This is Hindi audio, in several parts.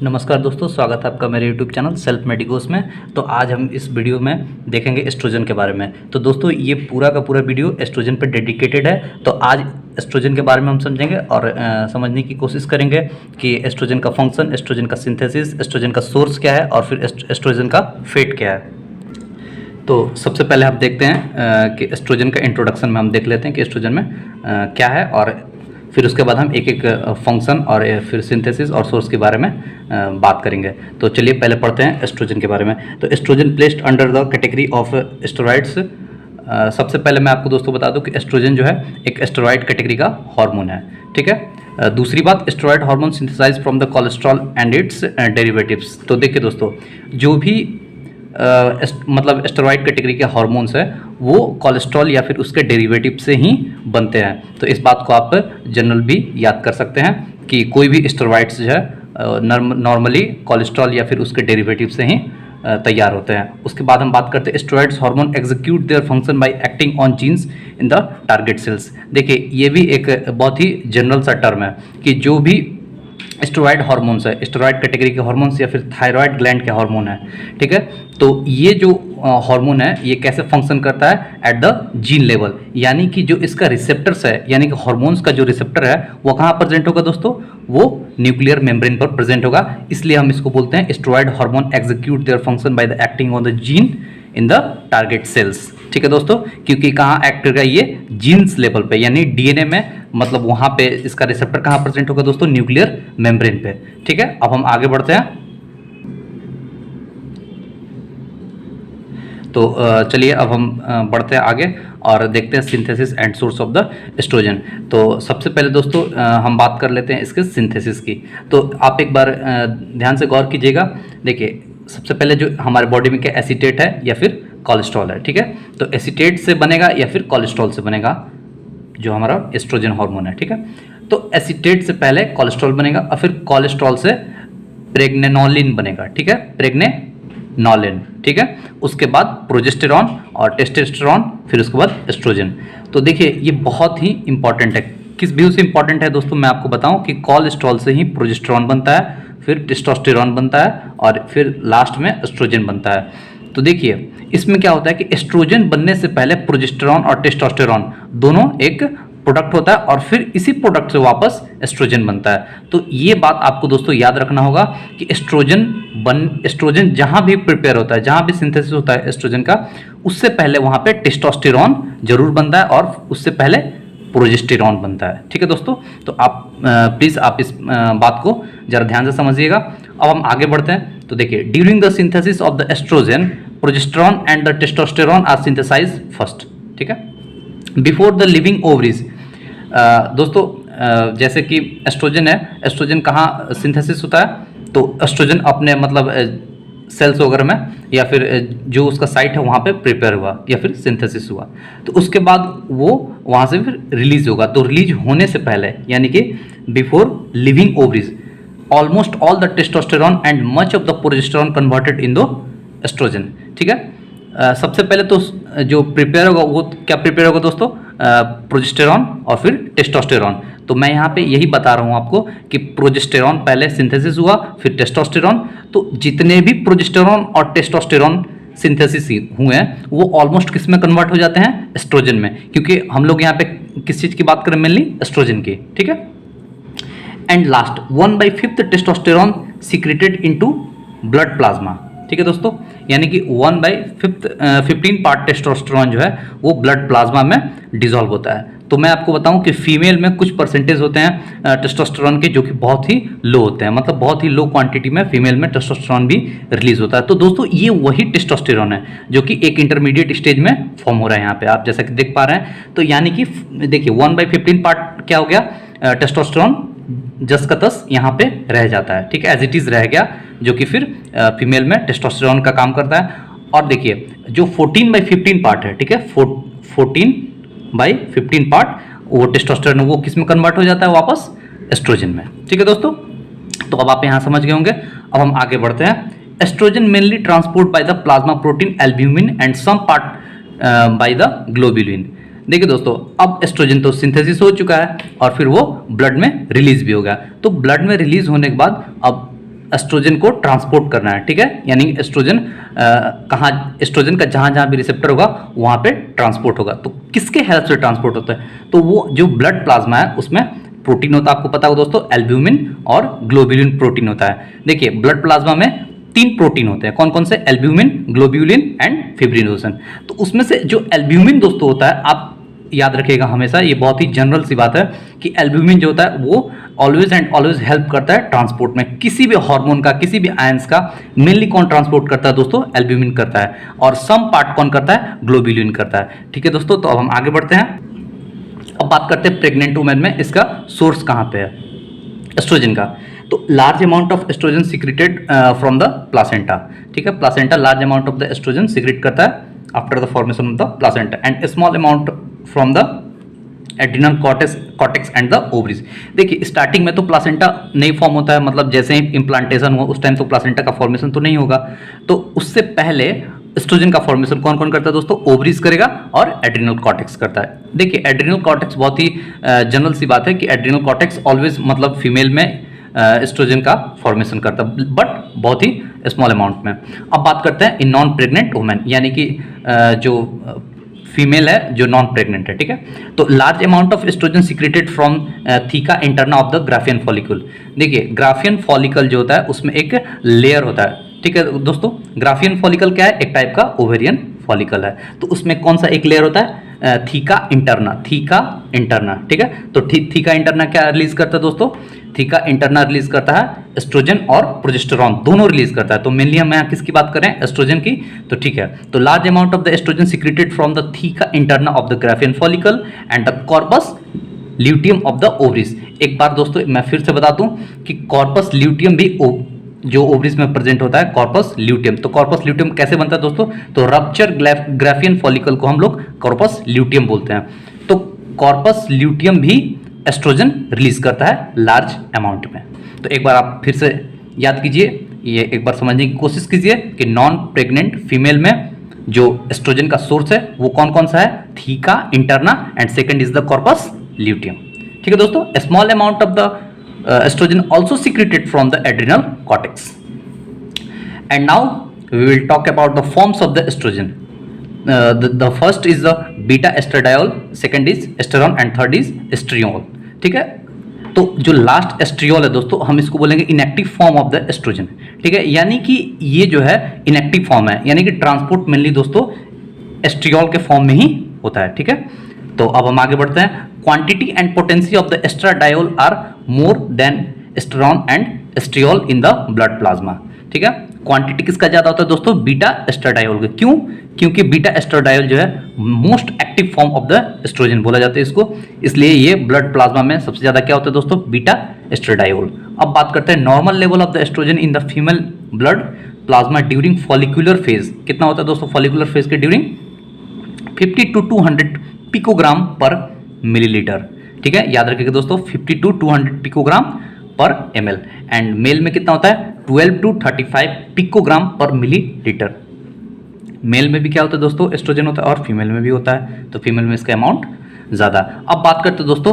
नमस्कार दोस्तों, स्वागत है आपका मेरे YouTube चैनल सेल्फ मेडिकोस में। तो आज हम इस वीडियो में देखेंगे एस्ट्रोजन के बारे में। तो दोस्तों ये पूरा का पूरा वीडियो एस्ट्रोजन पर डेडिकेटेड है। तो आज एस्ट्रोजन के बारे में हम समझेंगे और समझने की कोशिश करेंगे कि एस्ट्रोजन का फंक्शन, एस्ट्रोजन का सिंथेसिस, एस्ट्रोजन का सोर्स क्या है और फिर एस्ट्रोजन का फेट क्या है। तो सबसे पहले हम देखते हैं कि एस्ट्रोजन का इंट्रोडक्शन में हम देख लेते हैं कि एस्ट्रोजन में क्या है, और फिर उसके बाद हम एक एक फंक्शन और फिर सिंथेसिस और सोर्स के बारे में बात करेंगे। तो चलिए पहले पढ़ते हैं एस्ट्रोजन के बारे में। तो estrogen placed under the category of steroids. सबसे पहले मैं आपको दोस्तों बता दूं कि एस्ट्रोजन जो है एक स्टेरॉइड कैटेगरी का हार्मोन है, ठीक है। दूसरी बात, steroid hormone synthesize from the cholesterol and its derivatives. तो देखिए दोस्तों, जो भी मतलब स्टेरॉइड कैटेगरी के हार्मोन्स है वो कोलेस्ट्रॉल या फिर उसके डेरिवेटिव से ही बनते हैं। तो इस बात को आप जनरल भी याद कर सकते हैं कि कोई भी स्टेरॉइड्स जो है नॉर्मली कोलेस्ट्रॉल या फिर उसके डेरिवेटिव से ही तैयार होते हैं। उसके बाद हम बात करते हैं steroids hormone execute their function by acting on genes in the target cells. देखिए ये भी एक बहुत ही जनरल सा टर्म है कि जो भी स्टेरॉइड हार्मोन्स है, स्टेरॉइड कैटेगरी के हार्मोन्स या फिर थायराइड ग्लैंड के हार्मोन है, ठीक है। तो ये जो हार्मोन है ये कैसे फंक्शन करता है एट द जीन लेवल, यानी कि जो इसका रिसेप्टर्स है, यानी कि हार्मोन्स का जो रिसेप्टर है वो कहाँ प्रेजेंट होगा दोस्तों, वो न्यूक्लियर मेम्ब्रेन पर प्रेजेंट होगा। इसलिए हम इसको बोलते हैं steroid hormone execute their function by the acting on the gene in the target cells, ठीक है दोस्तों। क्योंकि कहाँ एक्ट करेगा ये जीन्स लेवल पे, यानी डीएनए में, मतलब वहाँ पे इसका रिसेप्टर कहाँ प्रेजेंट होगा दोस्तों, न्यूक्लियर मेम्ब्रेन पे, ठीक है। अब हम आगे बढ़ते हैं। तो चलिए अब हम बढ़ते हैं आगे और देखते हैं synthesis and source of the estrogen. तो सबसे पहले दोस्तों हम बात कर लेते हैं इसके सिंथेसिस की। तो आप एक बार ध्यान से गौर कीजिएगा। देखिए सबसे पहले जो हमारे बॉडी में क्या एसीटेट है या फिर कोलेस्ट्रॉल है, ठीक है। तो एसीटेट से बनेगा या फिर कोलेस्ट्रॉल से बनेगा जो हमारा एस्ट्रोजन हार्मोन है, ठीक है। तो एसीटेट से पहले कोलेस्ट्रॉल बनेगा और फिर कोलेस्ट्रॉल से प्रेग्नेनोलिन बनेगा, ठीक है, प्रेग्नेनोलिन, ठीक है। उसके बाद प्रोजेस्टेरॉन और टेस्टोस्टेरॉन, फिर उसके बाद एस्ट्रोजन। तो देखिए ये बहुत ही इंपॉर्टेंट है। किस व्यू से इंपॉर्टेंट है दोस्तों, मैं आपको बताऊं कि कोलेस्ट्रॉल से ही प्रोजेस्टेरॉन बनता है, फिर टेस्टोस्टेरॉन बनता है और फिर लास्ट में एस्ट्रोजन बनता है। तो देखिए इसमें क्या होता है कि एस्ट्रोजन बनने से पहले प्रोजेस्टेरॉन और टेस्टोस्टेरॉन दोनों एक प्रोडक्ट होता है और फिर इसी प्रोडक्ट से वापस एस्ट्रोजन बनता है। तो ये बात आपको दोस्तों याद रखना होगा कि एस्ट्रोजन जहां भी प्रिपेयर होता है, जहां भी सिंथेसिस होता है एस्ट्रोजन का, उससे पहले वहां पे टेस्टोस्टेरॉन जरूर बनता है और उससे पहले प्रोजेस्टेरॉन बनता है, ठीक है दोस्तों। तो आप प्लीज आप इस बात को जरा ध्यान से समझिएगा। अब हम आगे बढ़ते हैं। तो देखिए during the synthesis of the estrogen progesterone and the testosterone are synthesize first, ठीक है, बिफोर द लिविंग ओवरीज। दोस्तों जैसे कि एस्ट्रोजन है, एस्ट्रोजन कहाँ सिंथेसिस होता है, तो एस्ट्रोजन अपने मतलब सेल्स वगैरह में या फिर जो उसका साइट है वहाँ पे प्रिपेयर हुआ या फिर सिंथेसिस हुआ, तो उसके बाद वो वहाँ से फिर रिलीज होगा। तो रिलीज होने से पहले यानी कि before living ovaries almost all the testosterone and much of the progesterone converted in the estrogen, ठीक है। सबसे पहले तो जो प्रिपेयर होगा वो क्या प्रिपेयर होगा दोस्तों, प्रोजेस्टेरॉन और फिर टेस्टोस्टेरॉन। तो मैं यहाँ पे यही बता रहा हूँ आपको कि प्रोजेस्टेरॉन पहले सिंथेसिस हुआ फिर टेस्टोस्टेरॉन। तो जितने भी प्रोजेस्टेरॉन और टेस्टोस्टेरॉन सिंथेसिस हुए हैं वो ऑलमोस्ट किस में कन्वर्ट हो जाते हैं, एस्ट्रोजन में, क्योंकि हम लोग यहाँ पे किस चीज़ की बात करें, मेनली एस्ट्रोजन की, ठीक है। And last 1/5 testosterone secreted into blood plasma, ठीक है दोस्तों, यानी कि 1/15 पार्ट टेस्टोस्टेरॉन जो है वो ब्लड प्लाज्मा में डिसॉल्व होता है। तो मैं आपको बताऊं कि फीमेल में कुछ परसेंटेज होते हैं टेस्टोस्टेरॉन के जो कि बहुत ही लो होते हैं, मतलब बहुत ही लो क्वांटिटी में फीमेल में टेस्टोस्टेरॉन भी रिलीज होता है। तो दोस्तों ये वही टेस्टोस्टेरॉन है जो कि एक इंटरमीडिएट स्टेज में फॉर्म हो रहा है यहाँ पे आप जैसा कि देख पा रहे हैं। तो यानी कि देखिए 1/15 पार्ट क्या हो गया, टेस्टोस्टेरॉन जस का तस यहाँ पे रह जाता है, ठीक है, एज इट इज रह गया, जो कि फिर फीमेल में टेस्टोस्टेरॉन का काम करता है। और देखिए जो 14/15 पार्ट है, ठीक है, 14/15 पार्ट वो टेस्टोस्टेरॉन वो किस में कन्वर्ट हो जाता है, वापस एस्ट्रोजन में, ठीक है दोस्तों। तो अब आप यहाँ समझ गए होंगे। अब हम आगे बढ़ते हैं। Estrogen mainly transport by the plasma protein albumin and some part by the globulin. देखिए दोस्तों, अब एस्ट्रोजन तो सिंथेसिस हो चुका है और फिर वो ब्लड में रिलीज भी होगा। तो ब्लड में रिलीज होने के बाद अब एस्ट्रोजन को ट्रांसपोर्ट करना है, ठीक है, यानी एस्ट्रोजन कहाँ, एस्ट्रोजन का जहाँ जहाँ भी रिसेप्टर होगा वहाँ पे ट्रांसपोर्ट होगा। तो किसके हेल्प से ट्रांसपोर्ट होता है, तो वो जो ब्लड प्लाज्मा है उसमें प्रोटीन होता है, आपको पता होगा दोस्तों, एल्ब्यूमिन और ग्लोब्यूलिन प्रोटीन होता है। देखिए ब्लड प्लाज्मा में 3 प्रोटीन होते हैं, कौन कौन से, एल्ब्यूमिन, ग्लोब्यूलिन एंड फिब्रिनोजन। तो उसमें से जो एल्ब्यूमिन दोस्तों होता है, आप याद रखिएगा हमेशा, ये बहुत ही जनरल सी बात है कि एल्ब्यूमिन जो होता है वो ऑलवेज एंड ऑलवेज हेल्प करता है ट्रांसपोर्ट में, किसी भी हार्मोन का, किसी भी आयंस का। मेनली कौन ट्रांसपोर्ट करता है दोस्तों, एल्ब्यूमिन करता है, और सम पार्ट कौन करता है, ग्लोब्यूलिन करता है। ठीक है दोस्तों, तो अब हम आगे बढ़ते हैं। अब बात करते हैं प्रेग्नेंट वुमेन में इसका सोर्स कहाँ पे है एस्ट्रोजन का। तो large amount of estrogen secreted from the placenta, ठीक है, placenta large amount of the estrogen secrete करता है after the formation of the placenta, and small amount from the adrenal cortex and the ovaries. देखिए स्टार्टिंग में तो प्लासेंटा नहीं फॉर्म होता है, मतलब जैसे ही इम्प्लांटेशन हुआ उस टाइम तो प्लासेंटा का फॉर्मेशन तो नहीं होगा। तो उससे पहले एस्ट्रोजन का फॉर्मेशन कौन कौन करता है दोस्तों, ओवरीज करेगा और एड्रिनल कॉर्टेक्स करता है। देखिए एड्रिनल कॉर्टेक्स बहुत ही जनरल सी बात है कि एड्रिनल कॉर्टेक्स ऑलवेज मतलब फीमेल में एस्ट्रोजन का फॉर्मेशन करता है, बट बहुत ही स्मॉल अमाउंट में। अब बात करते हैं इन नॉन प्रेग्नेंट वुमेन, यानी कि जो फीमेल है जो नॉन प्रेग्नेंट है, ठीक है। तो large amount of estrogen secreted from theca interna of the Graafian follicle. देखिए ग्राफियन फॉलिकल जो होता है उसमें एक लेयर होता है, ठीक है दोस्तों। ग्राफियन फॉलिकल क्या है, एक टाइप का ओवेरियन फॉलिकल है। तो उसमें कौन सा एक लेयर होता है, थीका इंटरना, थीका इंटरना, ठीक है। तो थीका इंटरना क्या रिलीज करता है दोस्तों, थीका इंटरना रिलीज करता है एस्ट्रोजन और प्रोजेस्टेरॉन दोनों रिलीज करता है। तो मेनली हम यहाँ किसकी बात कर रहे हैं, एस्ट्रोजन की। तो ठीक है, तो large amount of the estrogen secreted from the theca interna of the Graafian follicle and the corpus luteum of the ovaries. एक बार दोस्तों मैं फिर से बता दूं कि कॉर्पस ल्यूटियम भी जो ओवरीज में प्रेजेंट होता है, कॉर्पस ल्यूटियम। तो कॉर्पस ल्यूटियम कैसे बनता है दोस्तों, तो रप्चर ग्राफियन फॉलिकल को हम लोग कॉर्पस ल्यूटियम बोलते हैं। तो कॉर्पस ल्यूटियम भी एस्ट्रोजन रिलीज करता है लार्ज अमाउंट में। तो एक बार आप फिर से याद कीजिए, ये एक बार समझने की कोशिश कीजिए कि नॉन प्रेग्नेंट फीमेल में जो एस्ट्रोजन का सोर्स है वो कौन कौन सा है, theca interna and second is the corpus luteum. ठीक है दोस्तों, small amount of the estrogen also secreted from the adrenal cortex. And now we will talk about the forms of the estrogen. The first is the beta estradiol, second is esterone and third is estriol. ठीक है, तो जो लास्ट एस्ट्रियोल है दोस्तों हम इसको बोलेंगे inactive form of the estrogen. ठीक है, यानी कि ये जो है इनएक्टिव फॉर्म है, यानी कि ट्रांसपोर्ट मेनली दोस्तों एस्ट्रियोल के फॉर्म में ही होता है। ठीक है, तो अब हम आगे बढ़ते हैं। Quantity and potency of the oestradiol are more than oestrone and oestriol in the blood plasma. ठीक है, क्वांटिटी किसका ज्यादा होता है दोस्तों, बीटा एस्ट्राडायोल का। क्यों, क्योंकि बीटा एस्ट्राडायोल जो है most active form of the estrogen बोला जाता है इसको, इसलिए ये ब्लड प्लाज्मा में सबसे ज्यादा क्या होता है दोस्तों, बीटा एस्ट्राडायोल। अब बात करते हैं normal level of the estrogen in the female blood plasma during follicular phase. कितना होता है दोस्तों फॉलिकुलर फेज के during, 50 to 200 picogram per millilitre. ठीक है, याद रखिएगा दोस्तों 50 to 200 picogram per ml। And male में कितना होता है 12 to 35 picogram per millilitre. Male में भी क्या होता है दोस्तों एस्ट्रोजन होता है और फीमेल में भी होता है, तो फीमेल में इसका अमाउंट ज़्यादा। अब बात करते हैं दोस्तों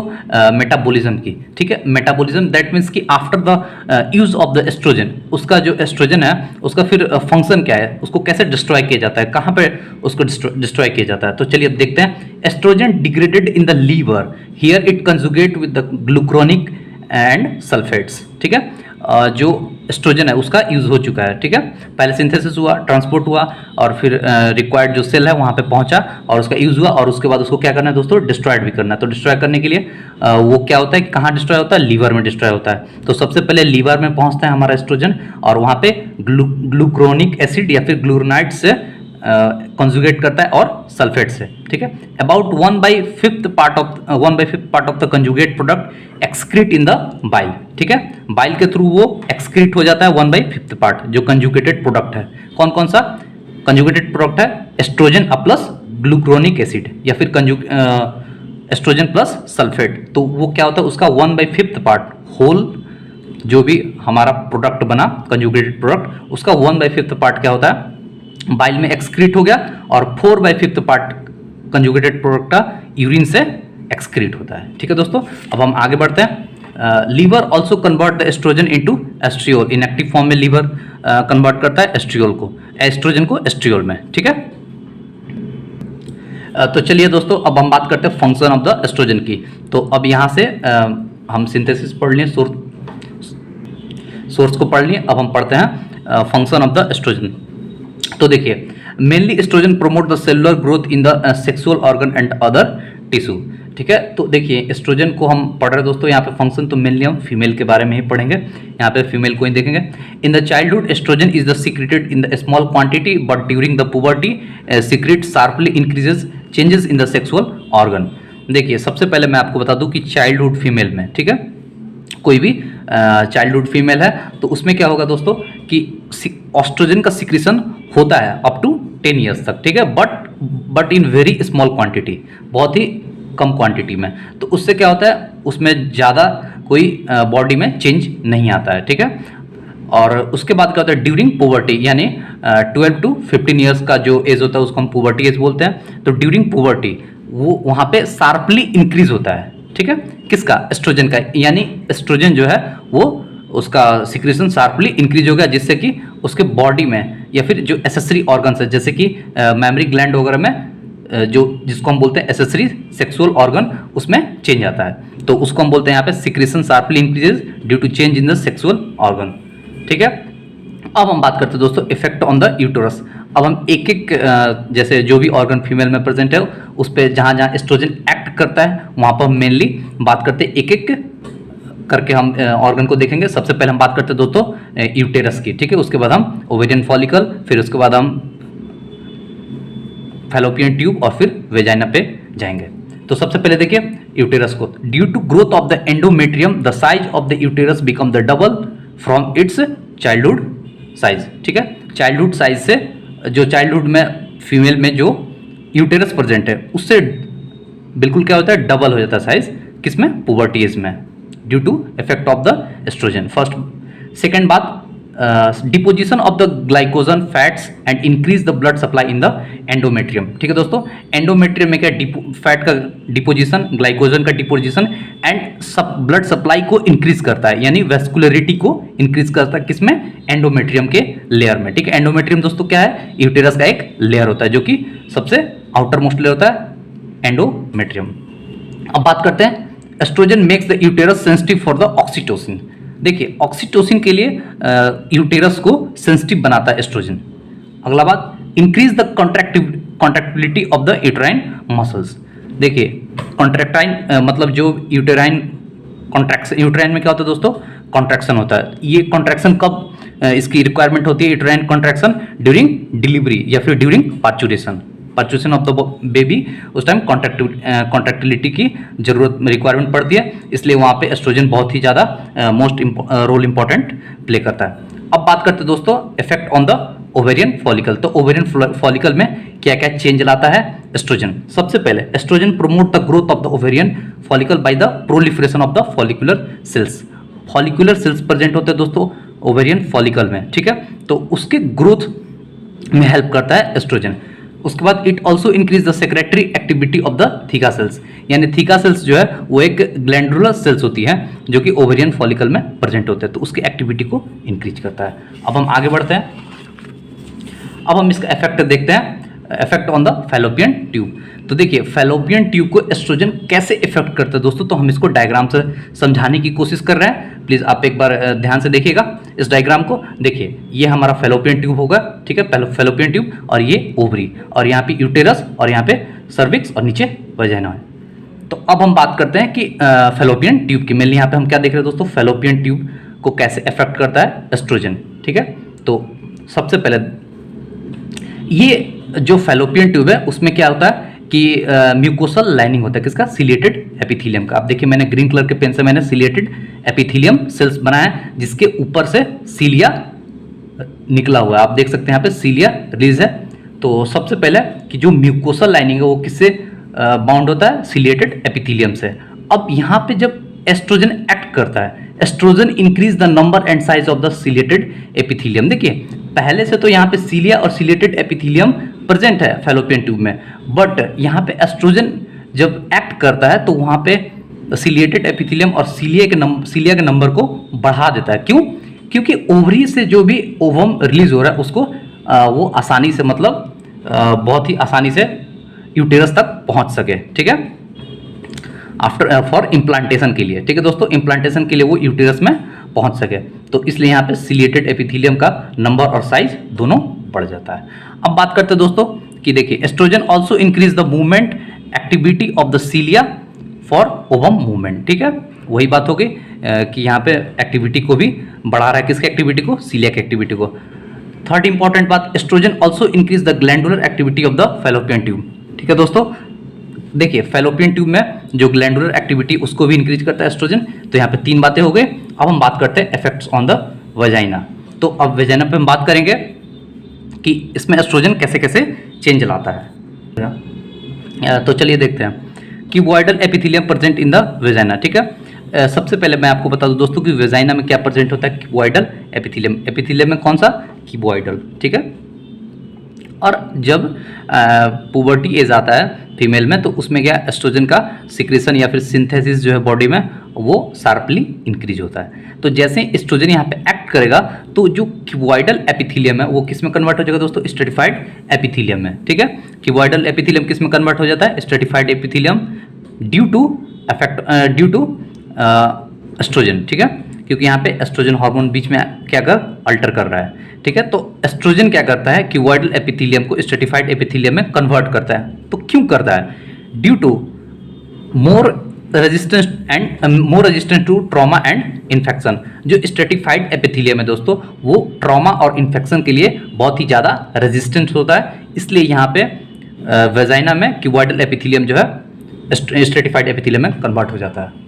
मेटाबॉलिज्म की। ठीक है, मेटाबॉलिज्म दैट मीन्स कि after the use of the estrogen, उसका जो एस्ट्रोजन है उसका फिर फंक्शन क्या है, उसको कैसे डिस्ट्रॉय किया जाता है, कहाँ पे उसको डिस्ट्रॉय किया जाता है। तो चलिए अब देखते हैं। Estrogen degraded in the liver, here it conjugate with the glucuronic and sulphates. ठीक है, जो एस्ट्रोजन है उसका यूज हो चुका है। ठीक है, पहले सिंथेसिस हुआ, ट्रांसपोर्ट हुआ और फिर रिक्वायर्ड जो सेल है वहाँ पे पहुँचा और उसका यूज हुआ और उसके बाद उसको क्या करना है दोस्तों, डिस्ट्रॉयड भी करना है। तो डिस्ट्रॉय करने के लिए वो क्या होता है कि कहाँ डिस्ट्रॉय होता है, लीवर में डिस्ट्रॉय होता है। तो सबसे पहले लीवर में पहुँचता है हमारा एस्ट्रोजन और वहाँ पे ग्लूक्रोनिक एसिड या फिर ग्लूरनाइड से कंजुगेट करता है और सल्फेट से। ठीक है, about 1/5 part of the conjugate product excrete in the bile. ठीक है, बाइल के थ्रू वो एक्सक्रीट हो जाता है 1/5 पार्ट जो कंजुगेटेड प्रोडक्ट है। कौन कौन सा कंजुगेटेड प्रोडक्ट है, एस्ट्रोजन प्लस ग्लूक्रोनिक एसिड या फिर एस्ट्रोजन प्लस सल्फेट। तो वो क्या होता है उसका 1/5 पार्ट होल जो भी हमारा प्रोडक्ट बना कंजुगेटेड प्रोडक्ट, उसका 1/5 पार्ट क्या होता है बाइल में एक्सक्रीट हो गया और 4/5 पार्ट कंजुगेटेड प्रोडक्ट का यूरिन से एक्सक्रीट होता है। ठीक है दोस्तों, अब हम आगे बढ़ते हैं। Liver also convert the oestrogen into oestriol, inactive form में लीवर कन्वर्ट करता है एस्ट्रियोल को, एस्ट्रोजन को एस्ट्रियोल में, ठीक है। तो चलिए दोस्तों अब हम बात करते हैं फंक्शन ऑफ द एस्ट्रोजन की। तो अब यहाँ से हम सिंथेसिस पढ़ लिए, सोर्स को पढ़ लिए, अब हम पढ़ते हैं फंक्शन ऑफ द एस्ट्रोजन। तो देखिए mainly estrogen promote the cellular growth in the sexual organ and other tissue, ठीक है। तो देखिए एस्ट्रोजन को हम पढ़ रहे हैं दोस्तों, यहाँ पे फंक्शन तो मेनली हम फीमेल के बारे में ही पढ़ेंगे, यहाँ पे फीमेल को ही देखेंगे। In the childhood estrogen is the secreted in the small quantity but during the puberty secrete sharply increases changes in the sexual organ. देखिए सबसे पहले मैं आपको बता दूं कि चाइल्डहुड फीमेल में, ठीक है, कोई भी चाइल्डहुड फीमेल है तो उसमें क्या होगा दोस्तों कि एस्ट्रोजन का सिक्रीशन होता है अप टू 10 ईयर्स तक, ठीक है, but in very small quantity, बहुत ही कम क्वांटिटी में। तो उससे क्या होता है, उसमें ज़्यादा कोई बॉडी में चेंज नहीं आता है, ठीक है। और उसके बाद क्या होता है ड्यूरिंग पुबर्टी, यानी 12 टू 15 ईयर्स का जो एज होता है उसको हम पुबर्टी एज बोलते हैं। तो ड्यूरिंग पुबर्टी वो वहाँ पे शार्पली इंक्रीज होता है, ठीक है, किसका, एस्ट्रोजन का, यानी एस्ट्रोजन जो है वो उसका सिक्रेशन शार्पली इंक्रीज हो गया, जिससे कि उसके बॉडी में या फिर जो एसेसरी ऑर्गन्स है जैसे कि मेमरी ग्लैंड वगैरह में जो जिसको हम बोलते हैं एसेसरी सेक्सुअल ऑर्गन, उसमें चेंज आता है। तो उसको हम बोलते हैं यहाँ पे secretion sharply increases due to change in the sexual organ, ठीक है। अब हम बात करते हैं दोस्तों इफेक्ट ऑन द यूटेरस। अब हम एक एक जैसे जो भी ऑर्गन फीमेल में प्रेजेंट है उस पर जहाँ जहाँ एस्ट्रोजन एक्ट करता है वहाँ पर हम मेनली बात करते हैं, एक एक करके हम ऑर्गन को देखेंगे। सबसे पहले हम बात करते हैं दोस्तों यूटेरस की, ठीक है, उसके बाद हम ओवेरियन फॉलिकल, फिर उसके बाद हम फैलोपियन ट्यूब और फिर वेजाइना पे जाएंगे। तो सबसे पहले देखिए यूटेरस को, due to growth of the endometrium the size of the uterus become the double from its childhood size, ठीक है। चाइल्डहुड साइज से, जो चाइल्डहुड में फीमेल में जो यूटेरस प्रेजेंट है उससे बिल्कुल क्या होता है, डबल हो जाता है साइज, किसमें, पुबर्टी एज में, due to effect of the oestrogen. First, second बात, deposition of the glycogen fats and increase the blood supply in the endometrium, ठीक है दोस्तों। एंडोमेट्रियम में क्या, फैट का डिपोजिशन, ग्लाइकोजन का डिपोजिशन एंड ब्लड सप्लाई को इंक्रीज करता है, यानी वेस्कुलरिटी को इंक्रीज करता है, किसमें, एंडोमेट्रियम के लेयर में, ठीक है। एंडोमेट्रियम दोस्तों क्या है, यूटेरस का एक लेयर होता है जो कि सबसे आउटर मोस्ट लेयर होता है एंडोमेट्रियम। अब बात करते हैं estrogen makes the uterus sensitive for the oxytocin. देखिए ऑक्सीटोसिन के लिए यूटेरस को सेंसिटिव बनाता है एस्ट्रोजन। अगला बात, increase the contractility of the uterine muscles. देखिए कॉन्ट्रैक्टाइन मतलब जो यूटेराइन कॉन्ट्रैक्शन, यूटेराइन में क्या होता है दोस्तों, कॉन्ट्रैक्शन होता है। ये कॉन्ट्रैक्शन कब इसकी रिक्वायरमेंट होती है, यूटेराइन कॉन्ट्रैक्शन ड्यूरिंग डिलीवरी या फिर during parturition of the baby, उस टाइम कॉन्ट्रैक्टिलिटी की जरूरत रिक्वायरमेंट पड़ती है, इसलिए वहाँ पे एस्ट्रोजन बहुत ही ज़्यादा मोस्ट रोल इंपॉर्टेंट प्ले करता है। अब बात करते हैं दोस्तों effect on the ovarian follicle. तो ओवेरियन फॉलिकल में क्या क्या चेंज लाता है एस्ट्रोजन। सबसे पहले estrogen promote the growth of the ovarian follicle by the proliferation of the follicular cells. Follicular cells present होते हैं दोस्तों ओवेरियन फॉलिकल में, ठीक है, तो उसके ग्रोथ में हेल्प करता है एस्ट्रोजन। उसके बाद it also increase the secretary activity of the theca sales, यानी थीका सेल्स जो है वो एक ग्लैंडुलर सेल्स होती है जो कि ओवेरियन फॉलिकल में प्रेजेंट होते हैं, तो उसकी एक्टिविटी को इंक्रीज करता है। अब हम आगे बढ़ते हैं, अब हम इसका इफेक्ट देखते हैं, effect on the fallopian tube. तो देखिए फैलोपियन ट्यूब को एस्ट्रोजन कैसे इफेक्ट करता है दोस्तों, तो हम इसको डायग्राम से समझाने की कोशिश कर रहे हैं। प्लीज़ आप एक बार ध्यान से देखिएगा इस डायग्राम को। देखिए ये हमारा फैलोपियन ट्यूब होगा, ठीक है, फैलोपियन ट्यूब, और ये ओवरी, और यहाँ पे यूटेरस, और यहाँ पे सर्विक्स, और नीचे वजाइना है। तो अब हम बात करते हैं कि फैलोपियन ट्यूब की। मेनली यहाँ पे हम क्या देख रहे हैं दोस्तों, फैलोपियन ट्यूब को कैसे इफेक्ट करता है एस्ट्रोजन, ठीक है। तो सबसे पहले ये जो फैलोपियन ट्यूब है उसमें क्या होता है कि म्यूकोसल लाइनिंग होता है, किसका, सिलिएटेड एपिथेलियम का। आप देखिए मैंने ग्रीन कलर के पेन से मैंने सिलिएटेड एपिथेलियम सेल्स बनाया है जिसके ऊपर से सीलिया निकला हुआ है। आप देख सकते हैं यहाँ पे सीलिया रिलीज है। तो सबसे पहले कि जो म्यूकोसल लाइनिंग है वो किससे बाउंड होता है, सिलिएटेड एपिथेलियम से। अब यहाँ पे जब एस्ट्रोजन एक्ट करता है, estrogen increase the number and size of the ciliated epithelium. देखिए पहले से तो यहाँ पे सीलिया और सिलिएटेड एपिथेलियम प्रेजेंट है फैलोपियन ट्यूब में, बट यहाँ पे एस्ट्रोजन जब एक्ट करता है तो वहाँ पे सिलिएटेड एपिथेलियम और सीलिया के नंबर को बढ़ा देता है। क्यों? क्योंकि ओवरी से जो भी ओवम रिलीज हो रहा है उसको वो आसानी से मतलब बहुत ही आसानी से यूटेरस तक पहुंच सके। ठीक है, आफ्टर फॉर इम्प्लांटेशन के लिए। ठीक है दोस्तों, इम्प्लांटेशन के लिए वो यूटेरस में पहुंच सके, तो इसलिए यहाँ पे सिलिएटेड एपिथेलियम का नंबर और साइज दोनों बढ़ जाता है। अब बात करते हैं दोस्तों कि देखिए, oestrogen also increase the movement activity of the cilia for ovum movement. ठीक है, वही बात हो गई कि यहाँ पे एक्टिविटी को भी बढ़ा रहा है। किसकी एक्टिविटी को? सीलिया की एक्टिविटी को। थर्ड इंपॉर्टेंट बात, estrogen also increase the glandular activity of the fallopian tube. ठीक है दोस्तों, देखिए फैलोपियन ट्यूब में जो ग्लैंडुलर एक्टिविटी उसको भी इंक्रीज करता है एस्ट्रोजन। तो यहाँ पे 3 बातें हो गई। अब हम बात करते हैं इफेक्ट्स ऑन द वेजाइना। तो अब वेजाइना पे हम बात करेंगे कि इसमें एस्ट्रोजन कैसे कैसे चेंज लाता है। तो चलिए देखते हैं। Cuboidal epithelium present in the vagina. ठीक है, सबसे पहले मैं आपको बता दूं दोस्तों कि वेजाइना में क्या प्रेजेंट होता है? Cuboidal epithelium. एपिथेलियम में कौन सा? क्यूबॉइडल। ठीक है, और जब पुबर्टी एज आता है फीमेल में तो उसमें क्या एस्ट्रोजन का सिक्रेशन या फिर सिंथेसिस जो है बॉडी में वो शार्पली इंक्रीज होता है। तो जैसे एस्ट्रोजन यहाँ पे एक्ट करेगा तो जो क्यूबॉइडल एपिथेलियम है वो किस में कन्वर्ट हो जाएगा दोस्तों? स्ट्रेटिफाइड एपिथेलियम में। ठीक है, क्यूबॉइडल एपिथेलियम किस में कन्वर्ट हो जाता है? Stratified epithelium due to estrogen. ठीक है, क्योंकि यहाँ पे एस्ट्रोजन हार्मोन बीच में क्या अल्टर कर रहा है। ठीक है, तो एस्ट्रोजन क्या करता है? क्यूबॉइडल एपिथेलियम को स्ट्रेटिफाइड एपिथेलियम में कन्वर्ट करता है। तो क्यों करता है? Due to more resistance to trauma and infection. जो स्ट्रेटिफाइड एपिथेलियम है दोस्तों वो ट्रॉमा और इन्फेक्शन के लिए बहुत ही ज़्यादा रेजिस्टेंट होता है, इसलिए यहाँ पे वेजाइना में क्यूबॉइडल एपिथेलियम जो है स्ट्रेटिफाइड एपिथेलियम में कन्वर्ट हो जाता है।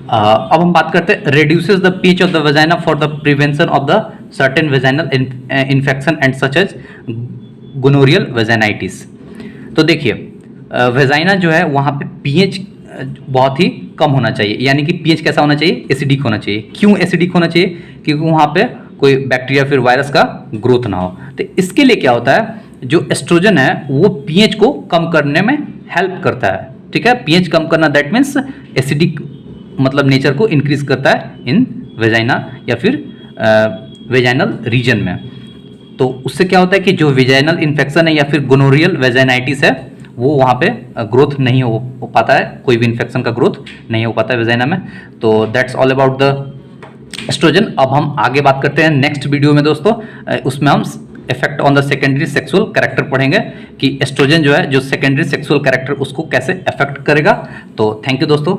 अब हम बात करते हैं reduces the pH of the vagina for the prevention of the certain vaginal infection and such as gonorrheal vaginitis। तो देखिए वेजाइना जो है वहाँ पे pH बहुत ही कम होना चाहिए, यानी कि pH कैसा होना चाहिए? एसिडिक होना चाहिए। क्यों एसिडिक होना चाहिए? क्योंकि वहाँ पे कोई बैक्टीरिया फिर वायरस का ग्रोथ ना हो। तो इसके लिए क्या होता है, जो एस्ट्रोजन है वो pH को कम करने में हेल्प करता है। ठीक है, pH कम करना दैट मीन्स एसिडिक मतलब नेचर को इंक्रीज करता है इन वेजाइना या फिर वेजाइनल रीजन में। तो उससे क्या होता है कि जो वेजाइनल इन्फेक्शन है या फिर गोनोरियल वेजाइनाइटिस है वो वहाँ पे ग्रोथ नहीं हो पाता है, कोई भी इन्फेक्शन का ग्रोथ नहीं हो पाता है वेजाइना में। तो that's all about the estrogen. अब हम आगे बात करते हैं नेक्स्ट वीडियो में दोस्तों, उसमें हम effect on the secondary sexual character पढ़ेंगे कि एस्ट्रोजन जो है जो सेकेंडरी सेक्सुअल कैरेक्टर उसको कैसे अफेक्ट करेगा। तो थैंक यू दोस्तों।